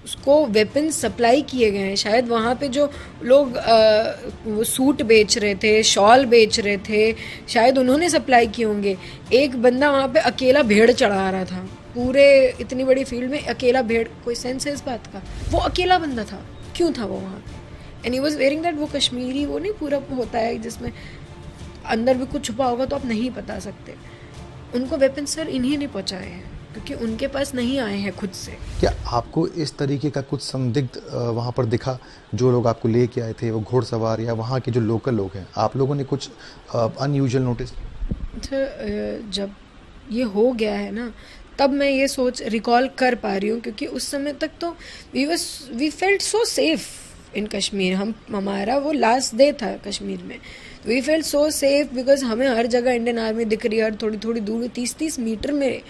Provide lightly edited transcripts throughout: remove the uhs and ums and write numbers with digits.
उसको weapon supply किए गए हैं। शायद वहाँ पे जो लोग वो सूट बेच रहे थे, शॉल बेच रहे थे, शायद उन्होंने सप्लाई किए होंगे। एक बंदा वहाँ पे अकेला भेड़ चढ़ा रहा था, पूरे इतनी बड़ी फील्ड में अकेला भेड़। कोई सेंस है इस बात का? वो अकेला बंदा था, क्यों था वो वहाँ पे? And he was wearing that, वो कश्मीरी वो नहीं पूरा होता है जिसमें अंदर भी कुछ छुपा होगा तो आप नहीं बता सकते। उनको वेपन सर इन्हीं ने पहुँचाए हैं, क्योंकि उनके पास नहीं आए हैं खुद से। क्या आपको इस तरीके का कुछ संदिग्ध वहाँ पर दिखा? जो लोग आपको लेके आए थे वो घुड़सवार या वहाँ के जो लोकल लोग हैं, आप लोगों ने कुछ अनयूजुअल नोटिस? जब ये हो गया है ना, तब मैं ये सोच रिकॉल कर पा रही हूँ, क्योंकि उस समय तक तो we felt so safe in Kashmir. हमारा वो लास्ट डे था कश्मीर में, we felt so safe because हमें हर जगह इंडियन आर्मी दिख रही है, हर थोड़ी थोड़ी दूर 30-30 मीटर में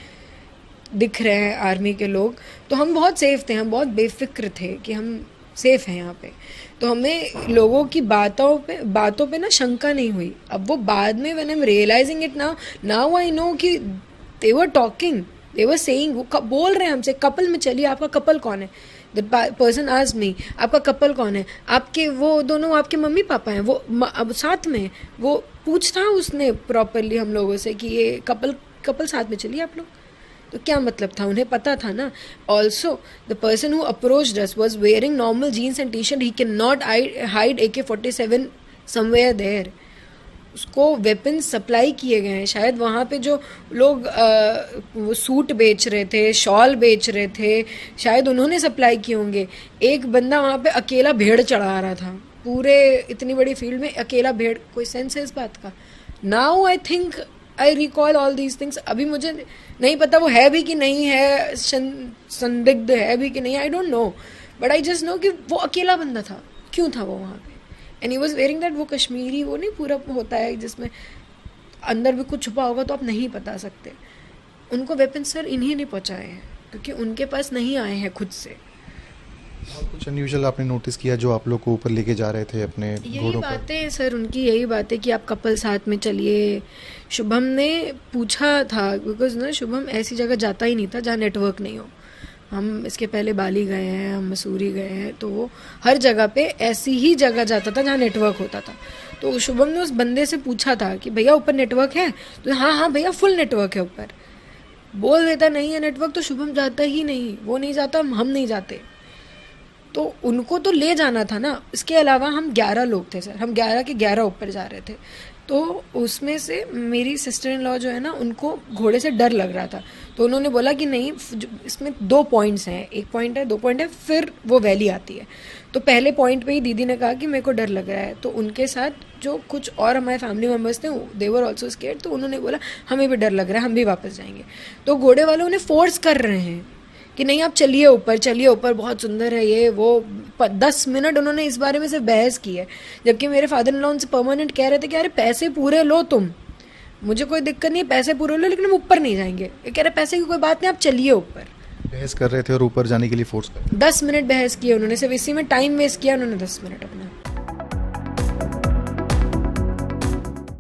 दिख रहे हैं आर्मी के लोग। तो हम बहुत सेफ थे, हम बहुत बेफिक्र थे कि हम सेफ हैं यहाँ पे। तो हमें लोगों की बातों पे ना शंका नहीं हुई। अब वो बाद में when I am realising it now I know कि they were talking, they were saying, वो बोल रहे हैं हमसे कपल में चलिए, आपका कपल कौन है? द पर्सन आस्क्ड मी, आपका कपल कौन है? आपके वो दोनों आपके मम्मी पापा हैं, वो अब साथ में वो पूछता उसने प्रॉपरली हम लोगों से कि ये कपल साथ में चलिए आप लोग। तो क्या मतलब था? उन्हें पता था ना। Also the person who approached us was wearing normal jeans and T shirt, he can not hide AK-47 somewhere there. उसको वेपन सप्लाई किए गए हैं। शायद वहाँ पे जो लोग वो सूट बेच रहे थे, शॉल बेच रहे थे, शायद उन्होंने सप्लाई किए होंगे। एक बंदा वहाँ पे अकेला भेड़ चढ़ा रहा था, पूरे इतनी बड़ी फील्ड में अकेला भेड़। कोई सेंस है इस बात का? Now I think I recall all these things. अभी मुझे नहीं पता वो है भी कि नहीं है, संदिग्ध है भी कि नहीं, I don't know, but I just know कि वो अकेला बंदा था, क्यों था वो वहाँ पे? And he was wearing that, वो कश्मीरी वो नहीं पूरा होता है जिसमें अंदर भी कुछ छुपा होगा तो आप नहीं बता सकते। उनको वेपन सर इन्हीं ने पहुँचाए हैं, क्योंकि उनके पास नहीं आए हैं खुद से। और कुछ अनयूजुअल आपने नोटिस किया जो आप लोग को ऊपर लेके जा रहे थे अपने यही घोड़ों पर? बातें सर, उनकी यही बातें कि आप कपल साथ में चलिए। शुभम ने पूछा था, बिकॉज ना शुभम ऐसी जगह जाता ही नहीं था जहाँ नेटवर्क नहीं हो। हम इसके पहले बाली गए हैं, हम मसूरी गए हैं, तो वो हर जगह पे ऐसी ही जगह जाता था जहाँ नेटवर्क होता था। तो शुभम ने उस बंदे से पूछा था कि भैया ऊपर नेटवर्क है? तो हाँ हाँ भैया फुल नेटवर्क है ऊपर। बोल देता नहीं है नेटवर्क तो शुभम जाता ही नहीं, वो नहीं जाता, हम नहीं जाते। तो उनको तो ले जाना था ना। इसके अलावा हम 11 लोग थे सर, हम 11 के 11 ऊपर जा रहे थे। तो उसमें से मेरी सिस्टर इन लॉ जो है ना, उनको घोड़े से डर लग रहा था। तो उन्होंने बोला कि नहीं, इसमें 2 पॉइंट्स हैं, 1 पॉइंट है, 2 पॉइंट है, फिर वो वैली आती है। तो पहले पॉइंट पे ही दीदी ने कहा कि मेरे को डर लग रहा है। तो उनके साथ जो कुछ और हमारे फैमिली मेम्बर्स थे, दे वर ऑल्सो स्केर्ड। तो उन्होंने बोला हमें भी डर लग रहा है, हम भी वापस जाएंगे। तो घोड़े वाले उन्हें फोर्स कर रहे हैं कि नहीं आप चलिए ऊपर, बहुत सुंदर है ये वो। 10 मिनट उन्होंने इस बारे में सिर्फ बहस की है, जबकि मेरे फादर इन लॉ उनसे परमानेंट कह रहे थे कि अरे पैसे पूरे लो तुम, मुझे कोई दिक्कत नहीं है, पैसे पूरे लो, लेकिन हम ऊपर नहीं जाएंगे। ये कह रहे पैसे की कोई बात नहीं, आप चलिए ऊपर। बहस कर रहे थे और ऊपर जाने के लिए फोर्स कर? 10 मिनट बहस किए उन्होंने, सिर्फ इसी में टाइम वेस्ट किया उन्होंने 10 मिनट अपना।